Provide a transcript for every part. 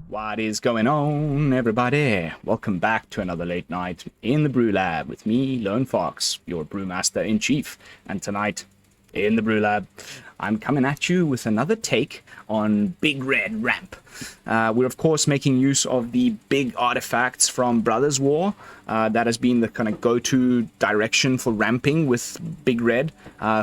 What is going on, everybody? Welcome back to another late night in the BrewLab with me, Lone Fox, your Brewmaster-in-Chief. And tonight, in the BrewLab, I'm coming at you with another take on Big Red Ramp. We're, of course, making use of the big artifacts from Brothers War. That has been the kind of go-to direction for ramping with Big Red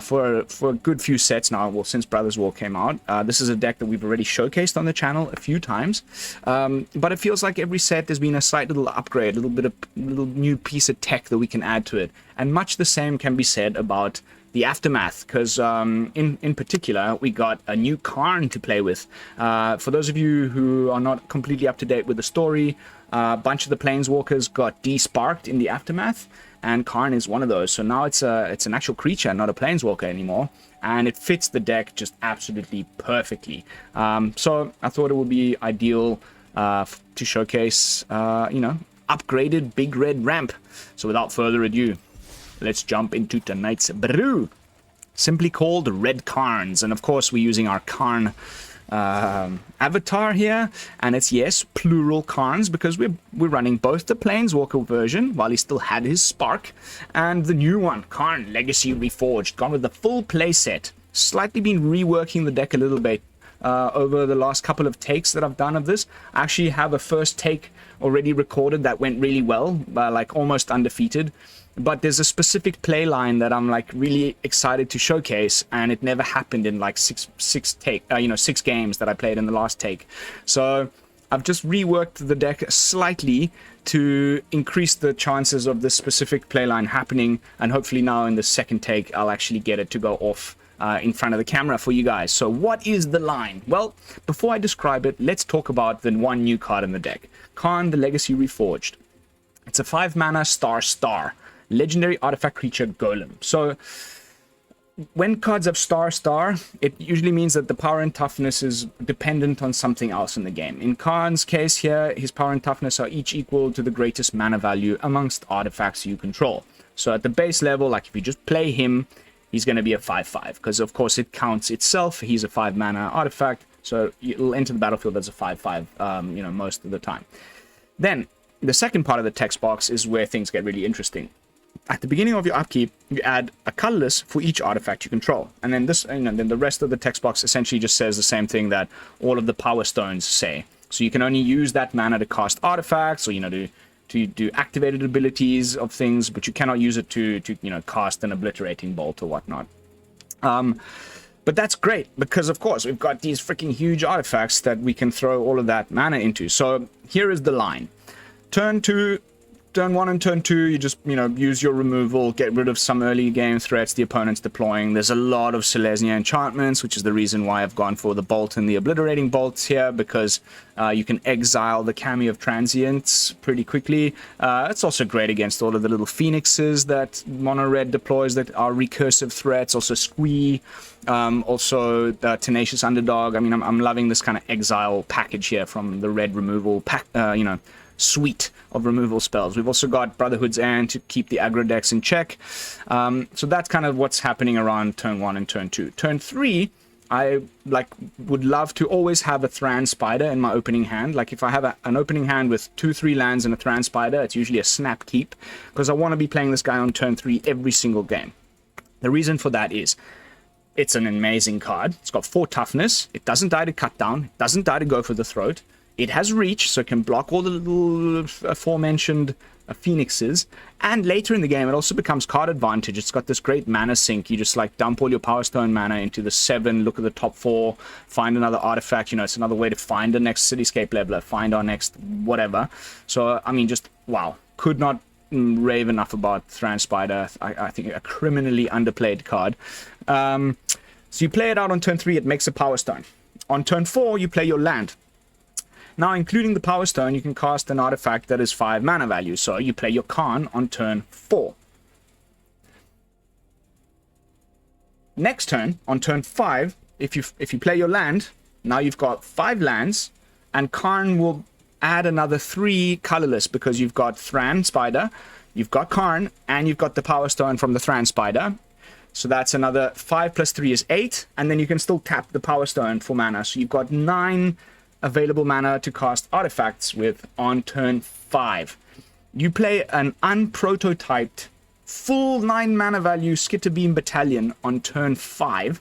for a good few sets now, well, since Brothers War came out. This is a deck that we've already showcased on the channel a few times, but it feels like every set there's been a slight little upgrade, a little new piece of tech that we can add to it. And much the same can be said about the Aftermath, because in particular we got a new Karn to play with. For those of you who are not completely up to date with the story, a bunch of the Planeswalkers got de-sparked in the Aftermath, and Karn is one of those. So now it's an actual creature, not a Planeswalker anymore, and it fits the deck just absolutely perfectly. So I thought it would be ideal to showcase, upgraded Big Red Ramp. So without further ado, let's jump into tonight's brew, simply called Red Karns. And of course, we're using our Karn avatar here, and it's, yes, plural Karns, because we're running both the Planeswalker version while he still had his spark, and the new one, Karn Legacy Reforged, gone with the full playset. Slightly been reworking the deck a little bit over the last couple of takes that I've done of this. I actually have a first take already recorded that went really well, like almost undefeated. But there's a specific play line that I'm like really excited to showcase, and it never happened in like six games that I played in the last take. So I've just reworked the deck slightly to increase the chances of this specific play line happening, and hopefully now in the second take I'll actually get it to go off in front of the camera for you guys. So what is the line? Well, before I describe it, let's talk about the one new card in the deck, Karn the Legacy Reforged. It's a 5-mana star legendary artifact creature golem. So when cards have star, it usually means that the power and toughness is dependent on something else in the game. In Karn's case here, his power and toughness are each equal to the greatest mana value amongst artifacts you control. So at the base level, like if you just play him, he's going to be a 5/5, because of course it counts itself. He's a 5-mana artifact, so it'll enter the battlefield as a 5/5 most of the time. Then the second part of the text box is where things get really interesting. At the beginning of your upkeep, you add a colorless for each artifact you control, and then then the rest of the text box essentially just says the same thing that all of the power stones say. So you can only use that mana to cast artifacts, or to do activated abilities of things, but you cannot use it to cast an Obliterating Bolt or whatnot. But that's great, because of course we've got these freaking huge artifacts that we can throw all of that mana into. So here is the line. Turn 1 and turn 2, you just, use your removal, get rid of some early game threats the opponent's deploying. There's a lot of Selesnya enchantments, which is the reason why I've gone for the Bolt and the Obliterating Bolts here, because you can exile the Cameo of Transients pretty quickly. It's also great against all of the little Phoenixes that Mono Red deploys that are recursive threats, also Squee, also Tenacious Underdog. I mean, I'm loving this kind of exile package here from the red removal pack, suite of removal spells. We've also got Brotherhood's End to keep the aggro decks in check. So that's kind of what's happening around turn 1 and turn 2. Turn 3, I would love to always have a Thran Spider in my opening hand. Like if I have an opening hand with 2-3 lands and a Thran Spider, it's usually a snap keep, because I want to be playing this guy on turn 3 every single game. The reason for that is it's an amazing card. It's got 4 toughness. It doesn't die to cut down. It doesn't die to go for the throat. It has reach, so it can block all the little aforementioned Phoenixes. And later in the game, it also becomes card advantage. It's got this great mana sink. You just dump all your Power Stone mana into the 7, look at the top 4, find another artifact. It's another way to find the next Cityscape Leveler, find our next whatever. So, I mean, just, wow. Could not rave enough about Thran Spider. I think a criminally underplayed card. So you play it out on turn 3, it makes a Power Stone. On turn 4, you play your land. Now, including the Power Stone, you can cast an artifact that is 5 mana value. So you play your Karn on turn 4. Next turn, on turn 5, if you play your land, now you've got 5 lands, and Karn will add another 3 colorless, because you've got Thran Spider, you've got Karn, and you've got the Power Stone from the Thran Spider. So that's another 5 plus 3 is 8. And then you can still tap the Power Stone for mana. So you've got 9 available mana to cast artifacts with on turn 5. You play an unprototyped full 9 mana value Skitterbeam Battalion on turn 5.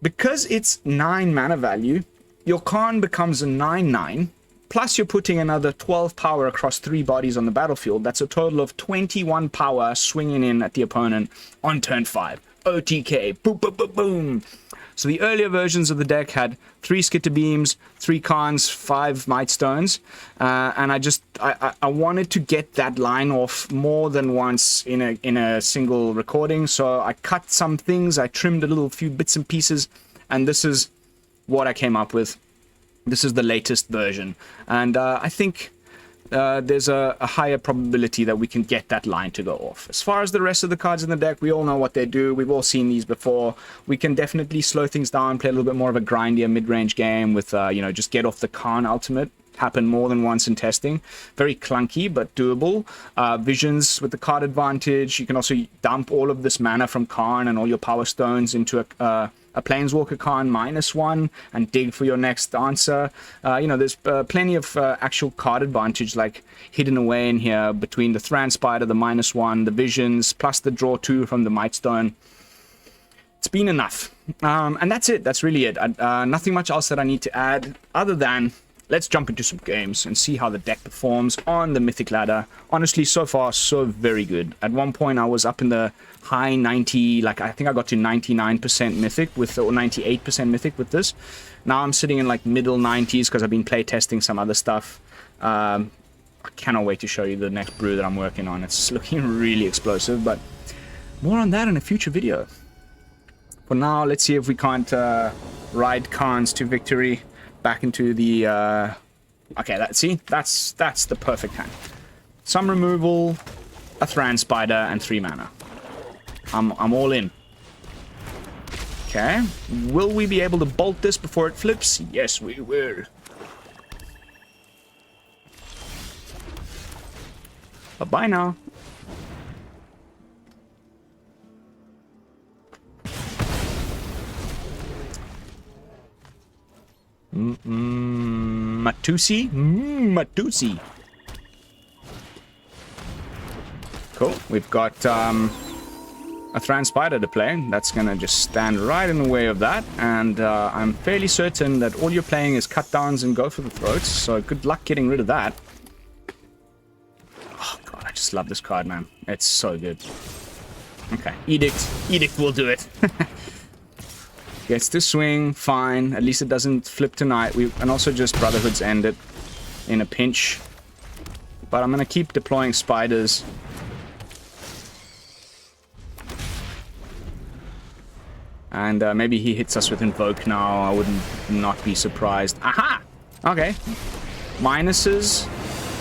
Because it's 9 mana value, your Karn becomes a 9/9. Plus, you're putting another 12 power across 3 bodies on the battlefield. That's a total of 21 power swinging in at the opponent on turn 5. OTK. Boom, boom, boom, boom. So the earlier versions of the deck had 3 Skitterbeams, 3 Karns, 5 Mightstones. And I wanted to get that line off more than once in a single recording. So I cut some things, I trimmed a few bits and pieces, and this is what I came up with. This is the latest version, and I think there's a higher probability that we can get that line to go off. As far as the rest of the cards in the deck, we all know what they do. We've all seen these before. We can definitely slow things down, play a little bit more of a grindier mid-range game with, just get off the Karn ultimate. Happened more than once in testing. Very clunky, but doable. Visions with the card advantage. You can also dump all of this mana from Karn and all your power stones into a Planeswalker Karn -1 and dig for your next answer. There's plenty of actual card advantage like hidden away in here between the Thran Spider, the -1, the Visions, plus the draw 2 from the Mightstone. It's been enough. And that's it. That's really it. Nothing much else that I need to add other than let's jump into some games and see how the deck performs on the Mythic ladder. Honestly, so far, so very good. At one point, I was up in the high 90, like I think I got to 99% Mythic with, or 98% Mythic with this. Now I'm sitting in like middle 90s because I've been play testing some other stuff. I cannot wait to show you the next brew that I'm working on. It's looking really explosive, but more on that in a future video. For now, let's see if we can't ride Karns to victory. Back into the okay, that's the perfect hand. Some removal, a Thran Spider, and 3 mana. I'm all in. Okay, will we be able to bolt this before it flips? Yes, we will. Bye now. Matusi? Matusi. Cool. We've got a Thran Spider to play. That's going to just stand right in the way of that. And I'm fairly certain that all you're playing is cut downs and go for the throats. So good luck getting rid of that. Oh, God, I just love this card, man. It's so good. Okay. Edict. Edict will do it. Gets to swing, fine. At least it doesn't flip tonight. And also just Brotherhood's end it in a pinch. But I'm going to keep deploying spiders. And maybe he hits us with Invoke now. I wouldn't not be surprised. Aha! Okay. Minuses,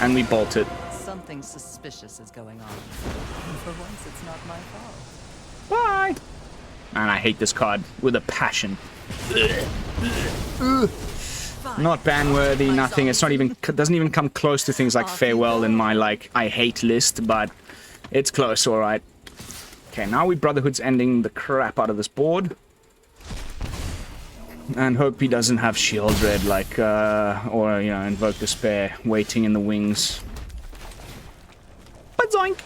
and we bolt it. Something suspicious is going on. And for once, it's not my fault. Bye! And I hate this card with a passion. Not ban-worthy, nothing. It's not even, doesn't even come close to things like Farewell in my, like, I hate list, but it's close, alright. Okay, now we Brotherhood's ending the crap out of this board. And hope he doesn't have Shield Red, like, or, you know, Invoke Despair waiting in the wings. But zoink!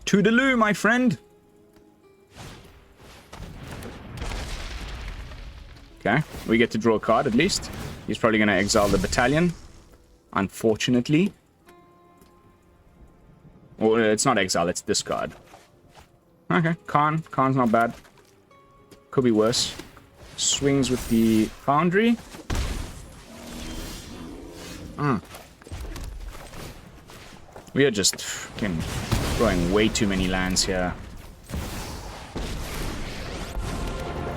Toodaloo, my friend! Okay, we get to draw a card at least. He's probably going to exile the battalion. Unfortunately. Or it's not exile, it's discard. Okay, Karn's not bad. Could be worse. Swings with the Foundry. We are just fucking throwing way too many lands here.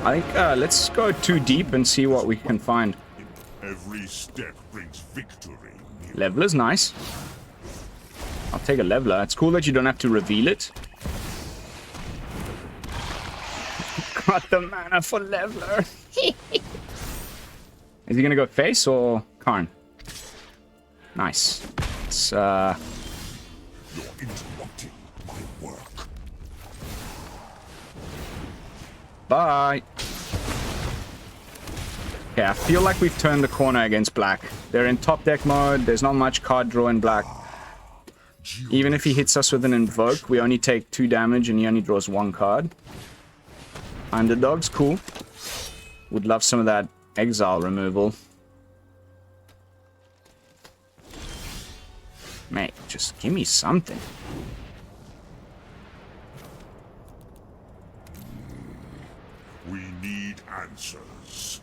I think let's go too deep and see what we can find. Every step brings victory. Leveler's nice. I'll take a Leveler. It's cool that you don't have to reveal it. Got the mana for Leveler. Is he gonna go face or Karn? Nice. It's, You're interrupting my work. bye. Okay, I feel like we've turned the corner against black. They're in top deck mode. There's not much card draw in black. Even if he hits us with an invoke, we only take 2 damage and he only draws 1 card. Underdog's cool. Would love some of that exile removal. Mate, just give me something. We need answers.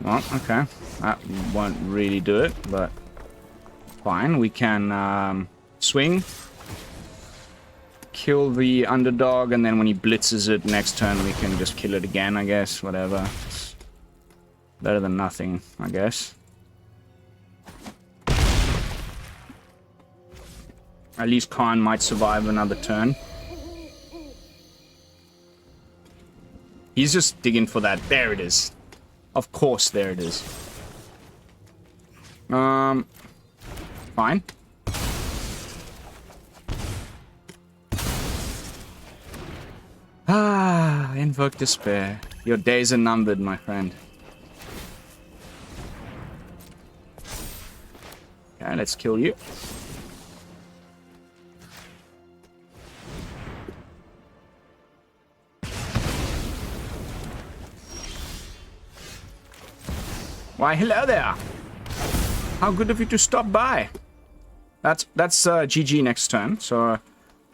Well, okay. That won't really do it, but fine. We can swing, kill the underdog, and then when he blitzes it next turn, we can just kill it again, I guess. Whatever. It's better than nothing, I guess. At least Karn might survive another turn. He's just digging for that. There it is. Of course, there it is. Fine. Ah, invoke despair. Your days are numbered, my friend. Okay, let's kill you. Why, hello there. How good of you to stop by. That's GG next turn. So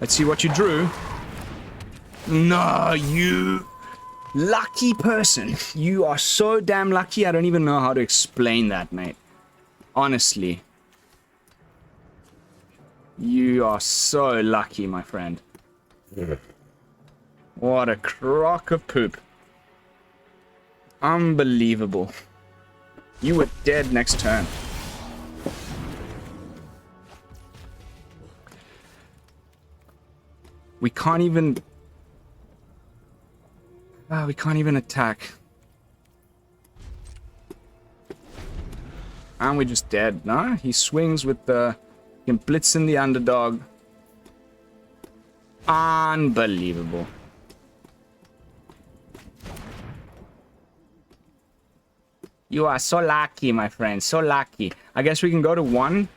let's see what you drew. No, you lucky person. You are so damn lucky. I don't even know how to explain that, mate. Honestly. You are so lucky, my friend. What a crock of poop. Unbelievable. You were dead next turn. We can't even... we can't even attack. And we're just dead. No, he swings with the... He can blitz in the underdog. Unbelievable. You are so lucky, my friend. So lucky. I guess we can go to 1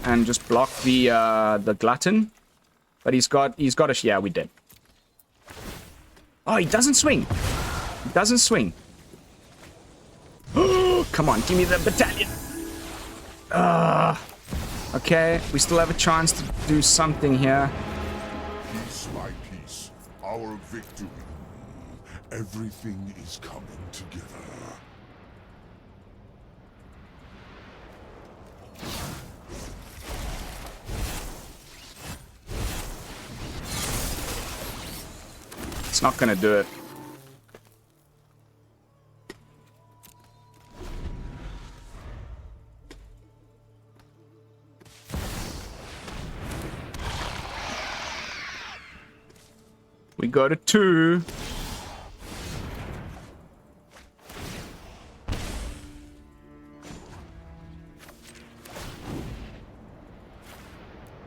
and just block the glutton. But he's got a... Yeah, we did. Oh, he doesn't swing. He doesn't swing. Come on, give me the battalion. Okay, we still have a chance to do something here. Piece by piece, our victory. Everything is coming together. It's not gonna do it. We go to 2.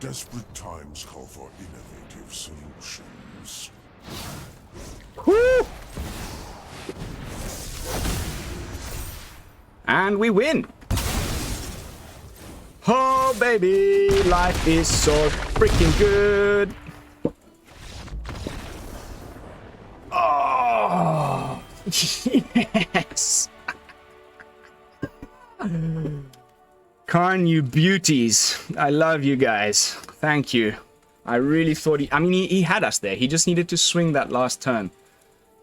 Desperate times call for innovative solutions. Woo! And we win. Oh, baby, life is so freaking good. Oh, yes. Karn, you beauties. I love you guys. Thank you. I really thought I mean, he had us there. He just needed to swing that last turn.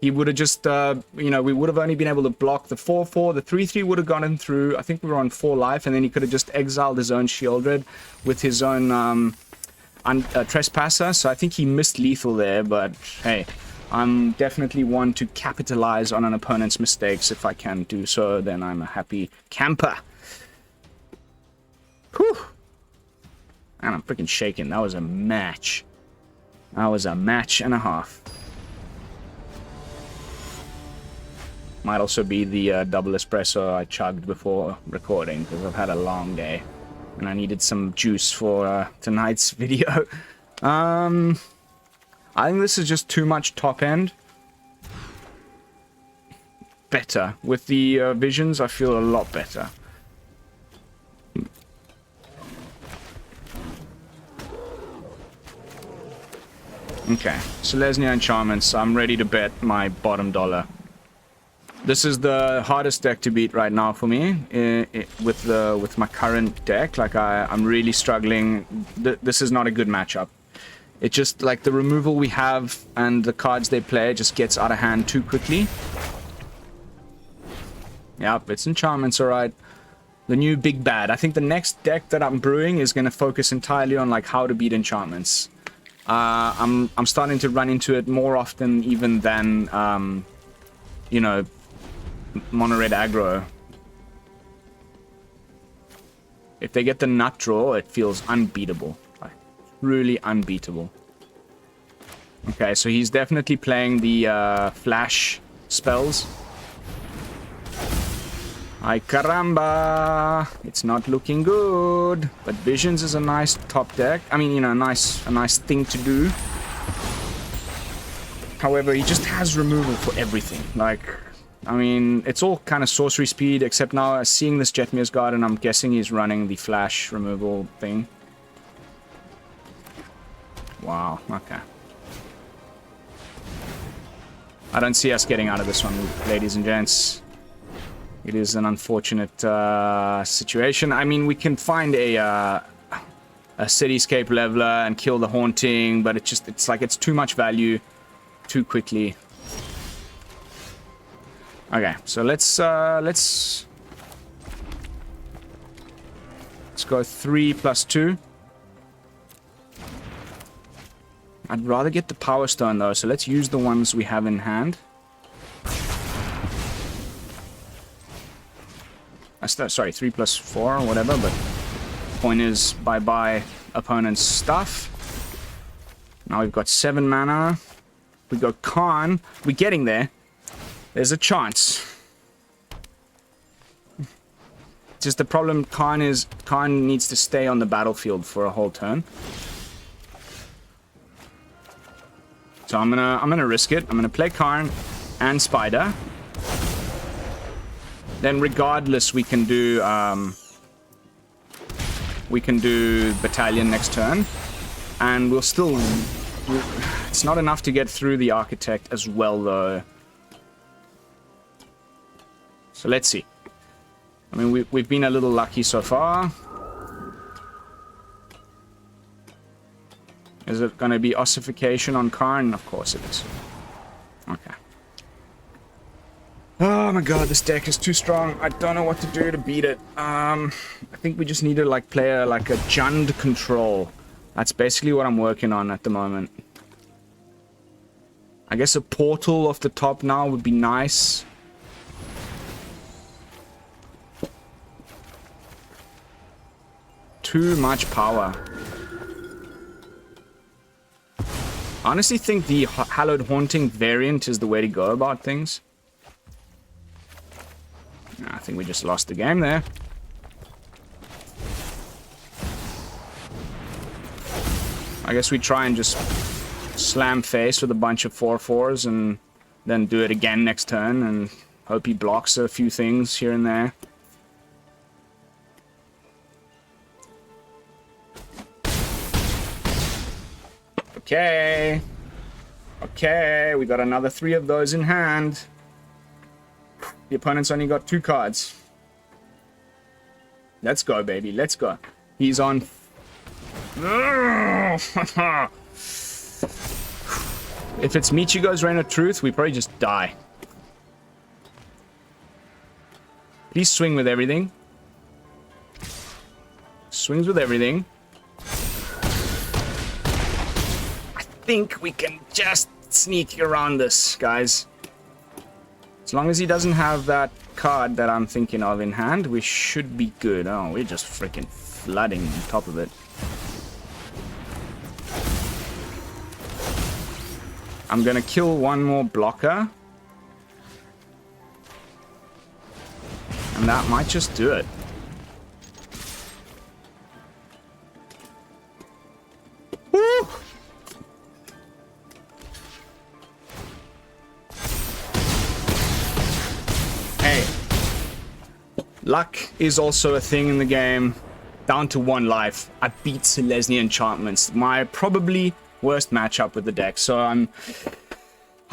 He would have just, you know, we would have only been able to block the 4-4. The 3-3 would have gotten through. I think we were on 4 life, and then he could have just exiled his own Shieldred with his own Trespasser. So I think he missed lethal there, but hey, I'm definitely one to capitalize on an opponent's mistakes. If I can do so, then I'm a happy camper. Whew. And I'm freaking shaking. That was a match. That was a match and a half. Might also be the double espresso I chugged before recording, because I've had a long day. And I needed some juice for tonight's video. I think this is just too much top end. Better. With the visions, I feel a lot better. Okay, Selesnya enchantments. I'm ready to bet my bottom dollar. This is the hardest deck to beat right now for me with my current deck. Like I'm really struggling. This is not a good matchup. It just like the removal we have and the cards they play just gets out of hand too quickly. Yep, it's enchantments, alright. The new big bad. I think the next deck that I'm brewing is going to focus entirely on like how to beat enchantments. I'm starting to run into it more often even than you know, mono red aggro. If they get the nut draw, it feels unbeatable. Like really unbeatable. Okay, so he's definitely playing the flash spells. Ay caramba, it's not looking good. But Visions is a nice top deck. I mean, you know, a nice thing to do. However, he just has removal for everything. Like, I mean, it's all kind of sorcery speed, except now seeing this Jetmir's Garden, I'm guessing he's running the flash removal thing. Wow, okay. I don't see us getting out of this one, ladies and gents. It is an unfortunate situation. I mean, we can find a Cityscape Leveler and kill the Haunting, but it's like it's too much value too quickly. Okay, so let's go 3 + 2. I'd rather get the Power Stone though, so let's use the ones we have in hand. Sorry, 3 + 4 or whatever, but point is bye-bye opponent's stuff. Now we've got 7 mana. We got Karn. We're getting there. There's a chance. Just the problem, Karn needs to stay on the battlefield for a whole turn. So I'm gonna risk it. I'm gonna play Karn and Spider. Then regardless, we can do Battalion next turn, and we'll still. It's not enough to get through the Architect as well, though. So let's see. I mean, we've been a little lucky so far. Is it going to be ossification on Karn? Of course it is. Okay. Oh my god, this deck is too strong. I don't know what to do to beat it. I think we just need to like play a Jund control. That's basically what I'm working on at the moment. I guess a portal off the top now would be nice. Too much power. I honestly think the Hallowed Haunting variant is the way to go about things. I think we just lost the game there. I guess we try and just slam face with a bunch of 4/4s and then do it again next turn and hope he blocks a few things here and there. Okay. Okay, we got another 3 of those in hand. The opponent's only got 2 cards. Let's go, baby. Let's go. He's on. If it's Michigo's Reign of Truth, we probably just die. Please swing with everything. Swings with everything. I think we can just sneak around this, guys. As long as he doesn't have that card that I'm thinking of in hand, we should be good. Oh, we're just freaking flooding on top of it. I'm gonna kill one more blocker. And that might just do it. Woo! Hey. Luck is also a thing in the game. Down to 1 life. I beat Selesnya Enchantments. My probably worst matchup with the deck. So I'm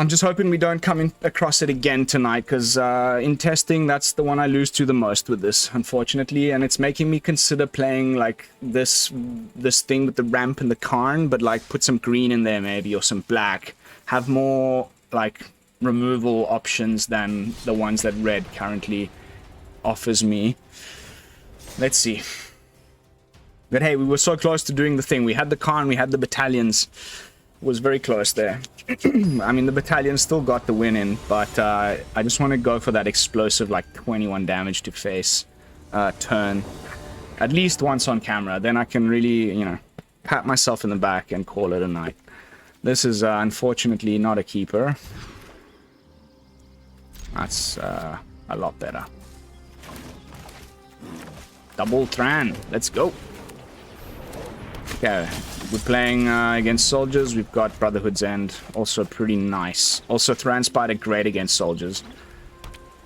just hoping we don't come across it again tonight, because in testing, that's the one I lose to the most with this, unfortunately, and it's making me consider playing like this thing with the ramp and the Karn, but like put some green in there maybe, or some black. Have more like removal options than the ones that red currently offers me. Let's see. But hey, we were so close to doing the thing. We had the Karn, we had the battalions. It was very close there. I mean, the battalion still got the win in, but I just want to go for that explosive, like 21 damage to face turn. At least once on camera. Then I can really, you know, pat myself in the back and call it a night. This is unfortunately not a keeper. That's a lot better. Double Thran. Let's go. Okay, we're playing against soldiers. We've got Brotherhood's End, also pretty nice. Also, Thran Spider, great against soldiers.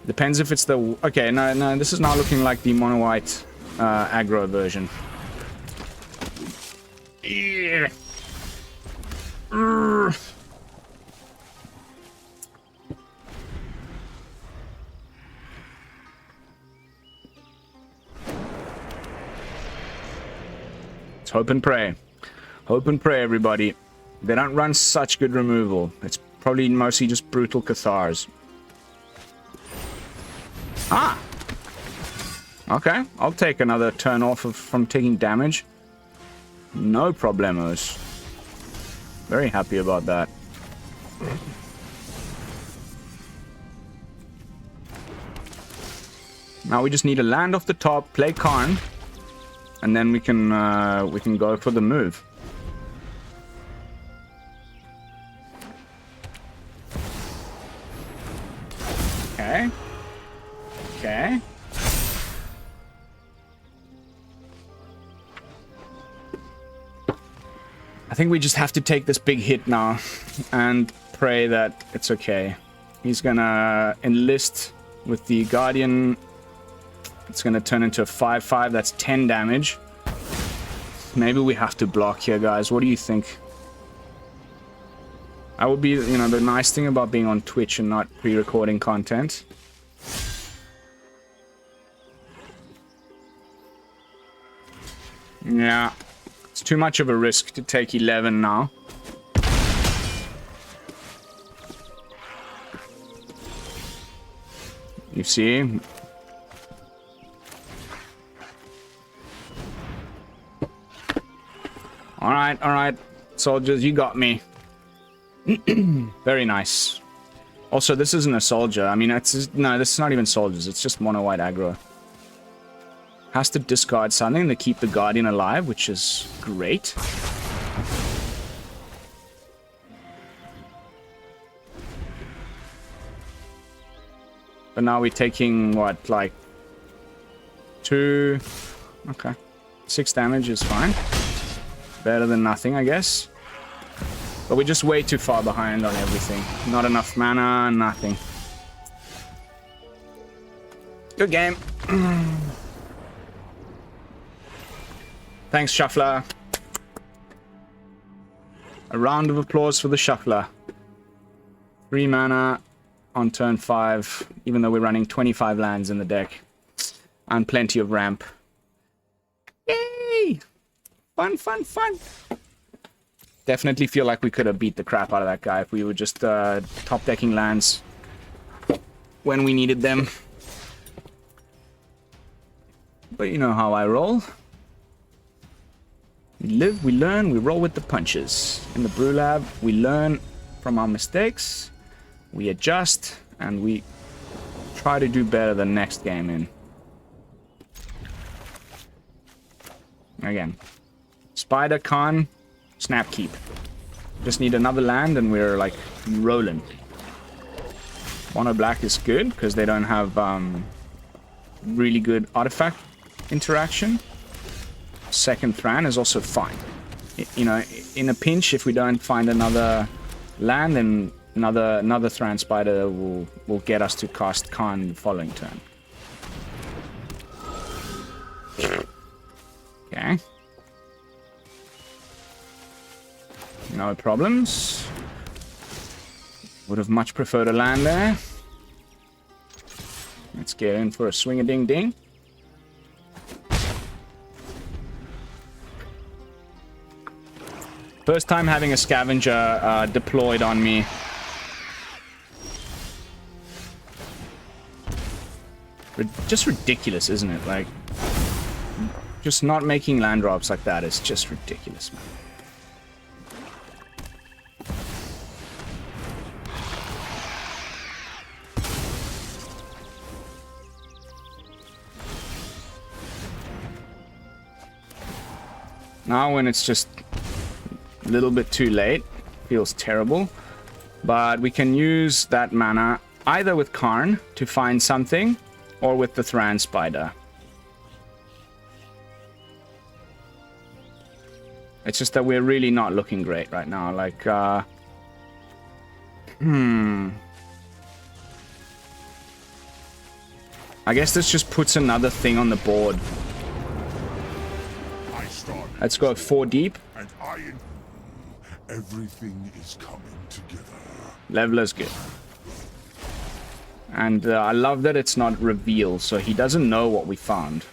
Depends if it's the... Okay, no, this is now looking like the mono-white aggro version. Yeah. Let's hope and pray. Hope and pray, everybody. They don't run such good removal. It's probably mostly just brutal Cathars. Ah! Okay, I'll take another turn off from taking damage. No problemos. Very happy about that. Now we just need a land off the top, play Karn, and then we can go for the move. Okay. Okay. I think we just have to take this big hit now and pray that it's okay. He's gonna enlist with the Guardian. It's gonna turn into a 5/5. That's 10 damage. Maybe we have to block here, guys. What do you think? That would be, you know, the nice thing about being on Twitch and not pre-recording content. Yeah. It's too much of a risk to take 11 now. You see? Alright. Soldiers, you got me. Very nice. Also, this isn't a soldier. I mean, no, this is not even soldiers. It's just mono-white aggro. Has to discard something to keep the Guardian alive, which is great. But now we're taking, what, like... 2... Okay. 6 damage is fine. Better than nothing, I guess. But we're just way too far behind on everything. Not enough mana, nothing. Good game. Thanks, Shuffler. A round of applause for the Shuffler. 3 mana on turn 5, even though we're running 25 lands in the deck. And plenty of ramp. Yay! Fun, fun, fun! Definitely feel like we could have beat the crap out of that guy if we were just top decking lands when we needed them. But you know how I roll. We live, we learn, we roll with the punches. In the BrewLab, we learn from our mistakes, we adjust, and we try to do better the next game in. Again. Spider, Karn, snap keep. Just need another land and we're like rolling. Mono black is good because they don't have really good artifact interaction. Second Thran is also fine. You know, in a pinch, if we don't find another land, then another Thran Spider will get us to cast Karn the following turn. Okay. No problems. Would have much preferred a land there. Let's get in for a swing-a-ding-ding. First time having a scavenger deployed on me. Just ridiculous, isn't it? Like, just not making land drops like that is just ridiculous, man. Now when it's just a little bit too late, feels terrible. But we can use that mana either with Karn to find something or with the Thran Spider. It's just that we're really not looking great right now. Like, I guess this just puts another thing on the board. Let's go 4 deep. And everything is coming together. Leveler's good. And I love that it's not revealed, so he doesn't know what we found.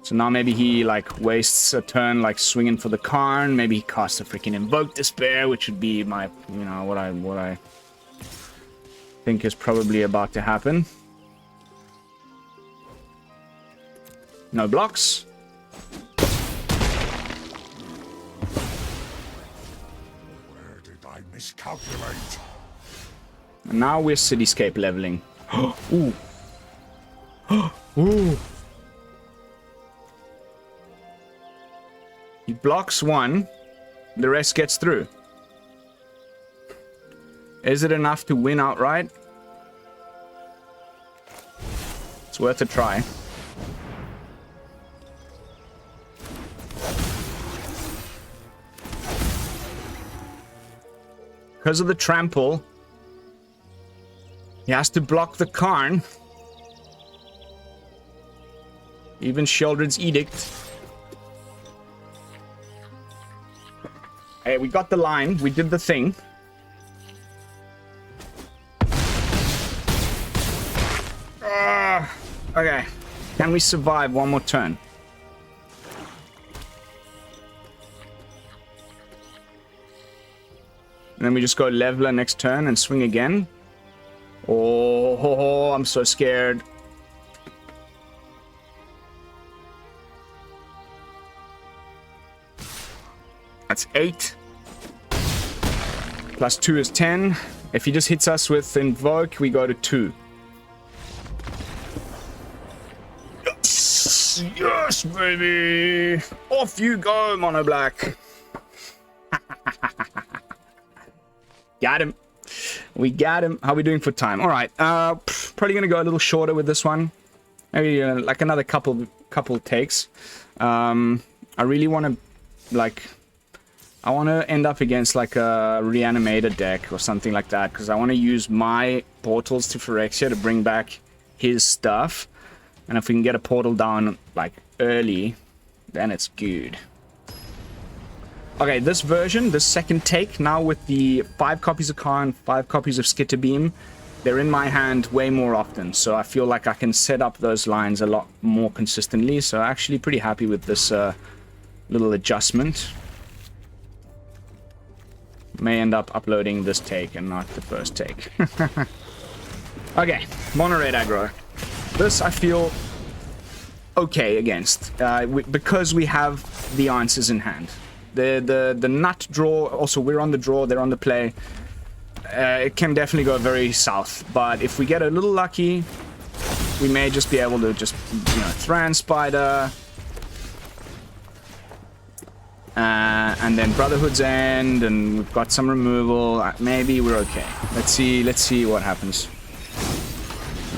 So now maybe he, like, wastes a turn, like, swinging for the Karn. Maybe he casts a freaking Invoke Despair, which would be my, you know, what I think is probably about to happen. No blocks. Where did I miscalculate? And now we're Cityscape leveling. Ooh. Ooh. He blocks one, the rest gets through. Is it enough to win outright? It's worth a try. Because of the trample, he has to block the Karn. Even Sheoldred's Edict. Hey, we got the line. We did the thing. Okay. Can we survive one more turn? And then we just go Leveler next turn and swing again. Oh, I'm so scared. That's 8. Plus 2 is 10. If he just hits us with Invoke, we go to 2. Yes! Yes, baby! Off you go, Mono Black. Got him. We got him. How are we doing for time? All right. Probably going to go a little shorter with this one. Maybe like another couple takes. I really want to, like... I want to end up against like a Reanimator deck or something like that, because I want to use my portals to Phyrexia to bring back his stuff. And if we can get a portal down like early, then it's good. Okay, this version, this second take, now with the 5 copies of Karn, 5 copies of Skitterbeam, they're in my hand way more often. So I feel like I can set up those lines a lot more consistently. So actually pretty happy with this little adjustment. May end up uploading this take and not the first take. Okay, Mono Red aggro. This I feel okay against, because we have the answers in hand. The nut draw, also we're on the draw, they're on the play. It can definitely go very south, but if we get a little lucky, we may just be able to just, you know, Thran Spider. And then Brotherhood's End, and we've got some removal. Maybe we're okay. Let's see what happens.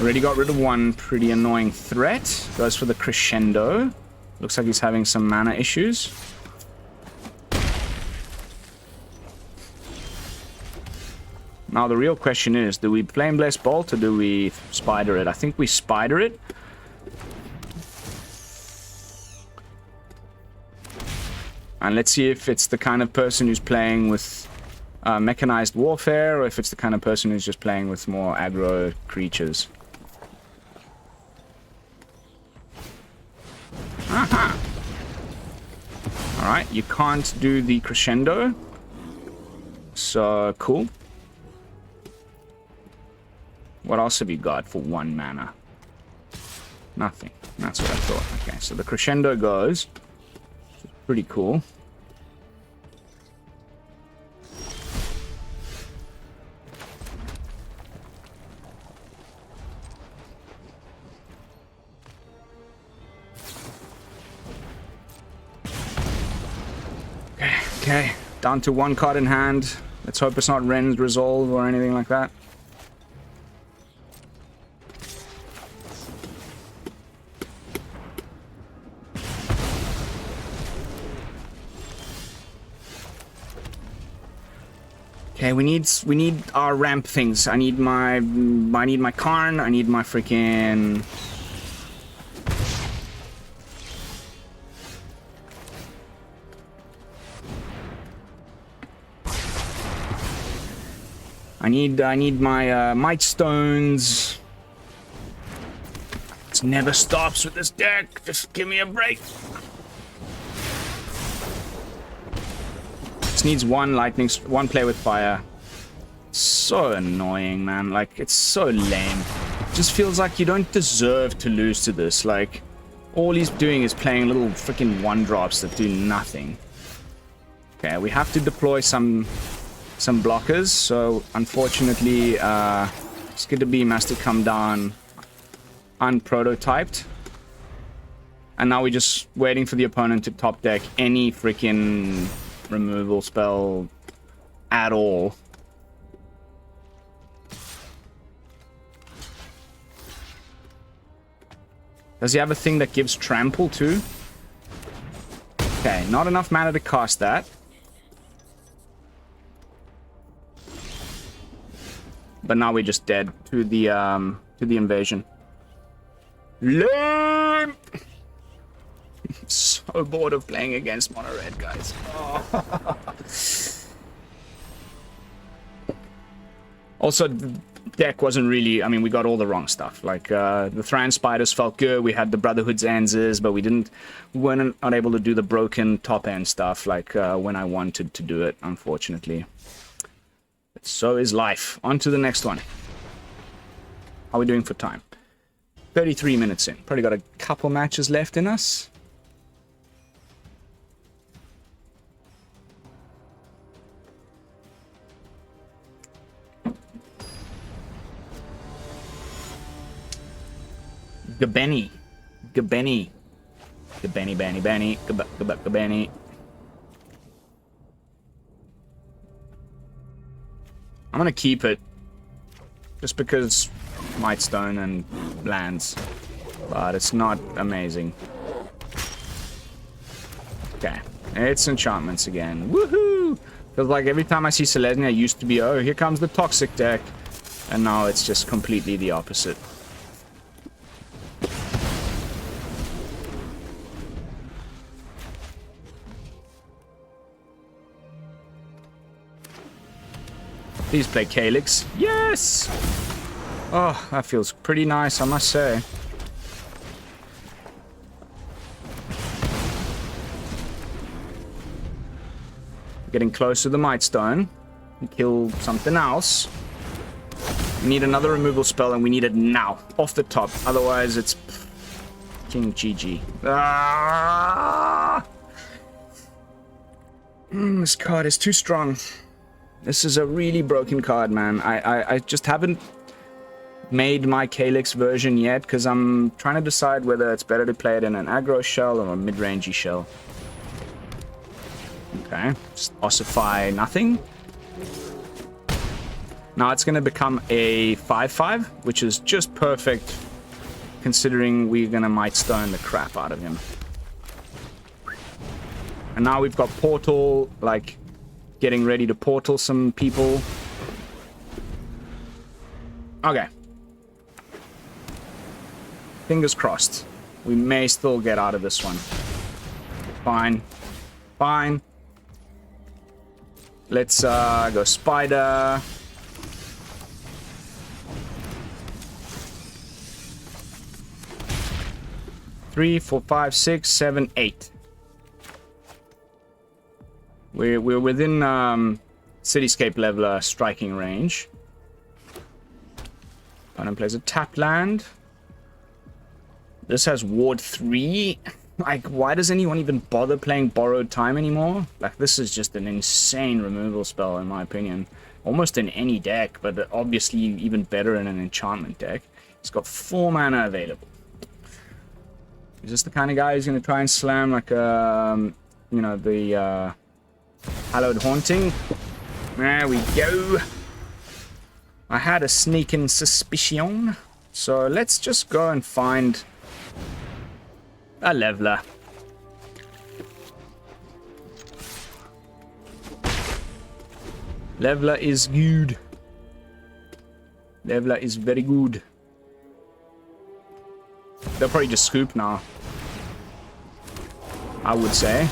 Already got rid of one pretty annoying threat. Goes for the crescendo. Looks like he's having some mana issues. Now the real question is, do we Flame Blast Bolt or do we Spider it? I think we Spider it. And let's see if it's the kind of person who's playing with mechanized warfare, or if it's the kind of person who's just playing with more aggro creatures. Aha! Alright, you can't do the crescendo. So, cool. What else have you got for 1 mana? Nothing. That's what I thought. Okay, so the crescendo goes. Pretty cool. Okay, down to 1 card in hand. Let's hope it's not Ren's Resolve or anything like that. Okay, we need our ramp things. I need my Karn. I need my freaking. I need my Mightstones. It never stops with this deck. Just give me a break. This needs one play with fire. So annoying, man. Like, it's so lame. It just feels like you don't deserve to lose to this. Like, all he's doing is playing little freaking 1-drops that do nothing. Okay, we have to deploy some blockers, so unfortunately Skitterbeam has to come down unprototyped, and now we're just waiting for the opponent to top deck any freaking removal spell at all. Does he have a thing that gives trample too? Okay, not enough mana to cast that. But now we're just dead to the invasion. Lame! So bored of playing against mono red, guys. Oh. Also, the deck wasn't really. I mean, we got all the wrong stuff. Like the Thran Spiders felt good. We had the Brotherhood's Answers, but we weren't able to do the broken top end stuff like when I wanted to do it, unfortunately. So is life. On to the next one. How are we doing for time? 33 minutes in. Probably got a couple matches left in us. Gabeni. Gabeni. Gabeni, Benny, Benny. Gabeni. I'm gonna keep it just because Mightstone and lands, but it's not amazing. Okay, it's enchantments again. Woohoo! Feels like every time I see Selesnya, it used to be, oh, here comes the toxic deck, and now it's just completely the opposite. Please play Calyx. Yes! Oh, that feels pretty nice, I must say. Getting close to the Mightstone. Kill something else. We need another removal spell, and we need it now. Off the top. Otherwise, it's King GG. Ah! This card is too strong. This is a really broken card, man. I just haven't made my Calyx version yet because I'm trying to decide whether it's better to play it in an aggro shell or a mid-rangey shell. Okay, just ossify nothing. Now it's going to become a 5/5, which is just perfect considering we're going to Mightstone the crap out of him. And now we've got Portal, like, getting ready to Portal some people. Okay. Fingers crossed. We may still get out of this one. Fine. Fine. Let's go Spider. Three, 4, 5, 6, 7, 8. We're within Cityscape Leveler striking range. Opponent plays a tap land. This has Ward 3. Like, why does anyone even bother playing Borrowed Time anymore? Like, this is just an insane removal spell, in my opinion. Almost in any deck, but obviously even better in an enchantment deck. It's got 4 mana available. Is this the kind of guy who's going to try and slam, like, you know, the Hallowed Haunting? There we go. I had a sneaking suspicion. So let's just go and find a leveler. Leveler is good. Leveler is very good. They'll probably just scoop now, I would say.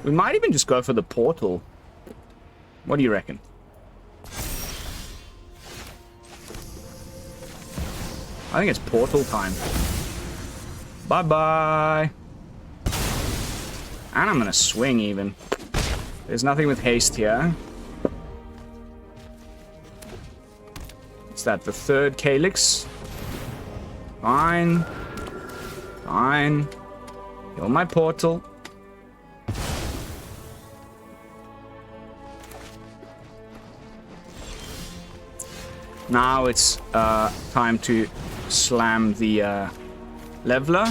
We might even just go for the portal. What do you reckon? I think it's portal time. Bye-bye. And I'm gonna swing even. There's nothing with haste here. Is that the third Calyx? Fine. Fine. Kill my portal. Now it's time to slam the leveler.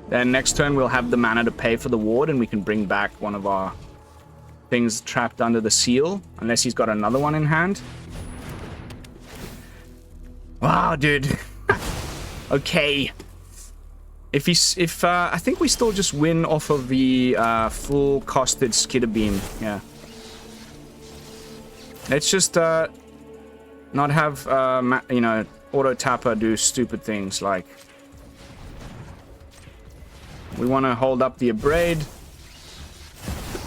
Then next turn we'll have the mana to pay for the ward and we can bring back one of our things trapped under the seal, unless he's got another one in hand. Wow, dude. Okay. If I think we still just win off of the full costed Skitterbeam. Yeah. Let's just not have you know, auto tapper do stupid things like. We want to hold up the Abrade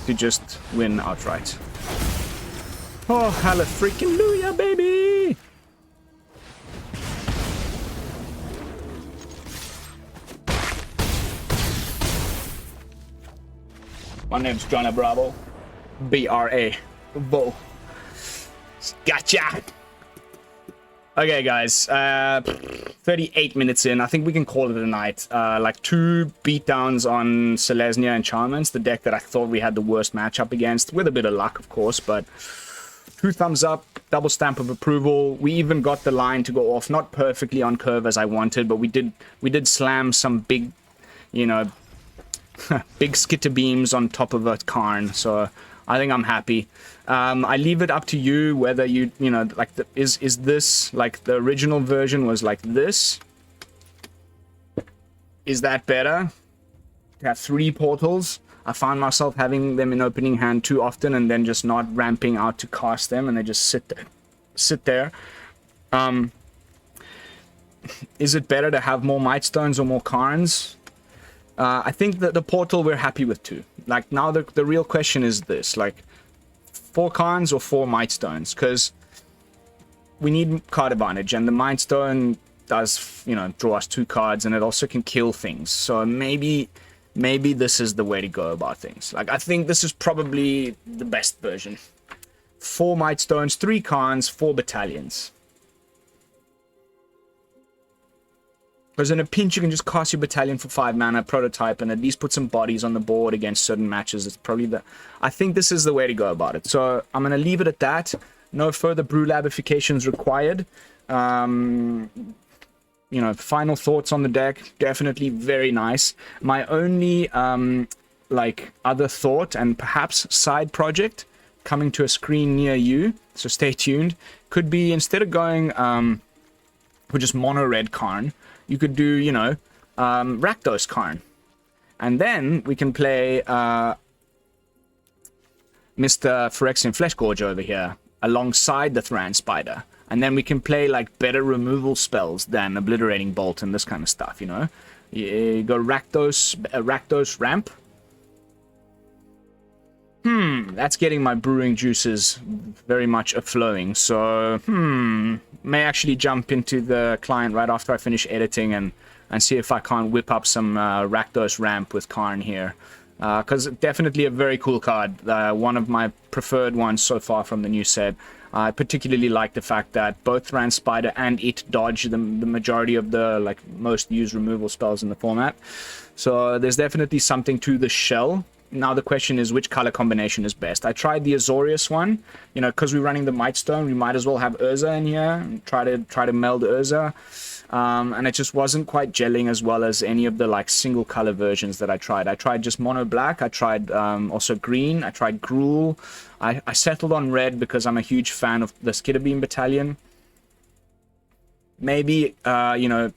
to just win outright. Oh, hallelujah, baby! My name's Johnny Bravo. B-R-A. Bo. Gotcha! Okay, guys. 38 minutes in. I think we can call it a night. Like 2 beatdowns on Selesnya Enchantments, the deck that I thought we had the worst matchup against, with a bit of luck, of course, but 2 thumbs up, double stamp of approval. We even got the line to go off, not perfectly on curve as I wanted, but we did slam some big, you know, big Skitterbeams on top of a Karn, so I think I'm happy. I leave it up to you whether you know, like, is this, like, the original version was like this? Is that better? To have 3 portals? I found myself having them in opening hand too often and then just not ramping out to cast them, and they just sit there. Is it better to have more Mightstones or more Karns? I think that the portal we're happy with too. Like, now the real question is this, like, 4 Karns or 4 Mightstones, because we need card advantage, and the Mightstone does, you know, draw us 2 cards, and it also can kill things. So maybe this is the way to go about things. Like, I think this is probably the best version. 4 Mightstones, 3 Karns, 4 battalions. Because in a pinch, you can just cast your battalion for 5 mana, prototype, and at least put some bodies on the board against certain matches. It's probably the... I think this is the way to go about it. So I'm going to leave it at that. No further brew labifications required. you know, final thoughts on the deck. Definitely very nice. My only like other thought and perhaps side project coming to a screen near you, so stay tuned, could be instead of going with just mono red Karn, you could do, you know, Rakdos Karn, and then we can play Mr. Phyrexian Fleshgorge over here alongside the Thran Spider, and then we can play like better removal spells than Obliterating Bolt and this kind of stuff, you know. You go Rakdos Ramp. That's getting my brewing juices very much a-flowing, so may actually jump into the client right after I finish editing and see if I can't whip up some Rakdos Ramp with Karn here. Because definitely a very cool card, one of my preferred ones so far from the new set. I particularly like the fact that both Thran Spider and it dodge the majority of the like most used removal spells in the format. So there's definitely something to the shell. Now the question is which color combination is best. I tried the Azorius one, you know, because we're running the Mightstone, we might as well have Urza in here and try to meld Urza. And it just wasn't quite gelling as well as any of the like single color versions that I tried. I tried just mono black, I tried also green, I tried Gruul. I settled on red because I'm a huge fan of the Skitterbeam Battalion. Maybe, you know,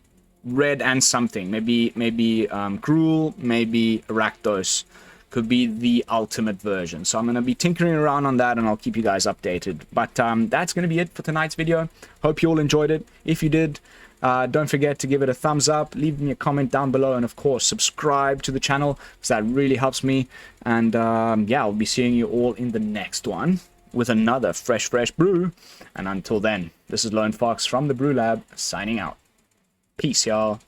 red and something. Maybe Gruul, maybe Rakdos could be the ultimate version. So I'm going to be tinkering around on that and I'll keep you guys updated. But that's going to be it for tonight's video. Hope you all enjoyed it. If you did, don't forget to give it a thumbs up, leave me a comment down below, and of course subscribe to the channel because that really helps me. And yeah, I'll be seeing you all in the next one with another fresh brew. And until then, this is Lone Fox from the BrewLab signing out. Peace, y'all.